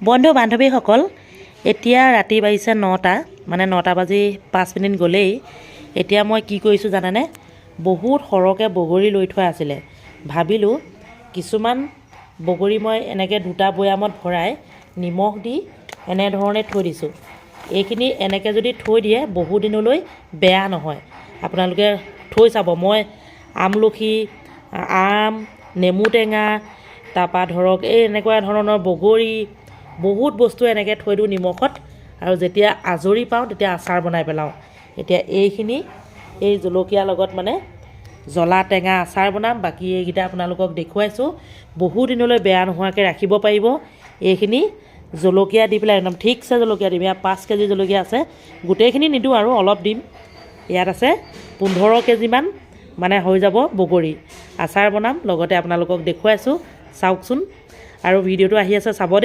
বন্ধু বান্ধৱীসকল এতিয়া ৰাতি বাজিছে 9টা মানে 9টা বাজি 5 মিনিট গ'লেই এতিয়া মই কি কৰিছোঁ জানেনে বহুত সৰহকৈ বগৰী লৈ থোৱা আছিলে ভাবিলোঁ কিছুমান বগৰী মই এনেকৈ দুটা বয়ামত ভৰাই নিমখ দি এনে ধৰণে থৈ দিছোঁ এইখিনি এনেকৈ যদি থৈ দিয়ে বহু দিনলৈ বেয়া নহয় আপোনালোকে থৈ চাব মই আমলখি আম নেমু টেঙা তাৰপা ধৰক এই এনেকুৱা ধৰণৰ বগৰী বহুত বস্তু এনেকৈ থৈ দিওঁ নিমখত আৰু যেতিয়া আজৰি পাওঁ তেতিয়া আচাৰ বনাই পেলাওঁ এতিয়া এইখিনি এই জলকীয়া লগত মানে জ্বলা টেঙা আচাৰ বনাম বাকি এইকেইটা আপোনালোকক দেখুৱাইছোঁ বহু দিনলৈ বেয়া নোহোৱাকৈ ৰাখিব পাৰিব এইখিনি জলকীয়া দি পেলাই একদম ঠিকছে জলকীয়া দিম ইয়াত 5 কেজি জলকীয়া আছে গোটেইখিনি নিদিওঁ আৰু অলপ দিম ইয়াত আছে 15 কেজিমান মানে হৈ যাব বগৰী আচাৰ বনাম লগতে আপোনালোকক দেখুৱাইছোঁ চাওকচোন আৰু ভিডিঅ'টো আহি আছে চাব দেই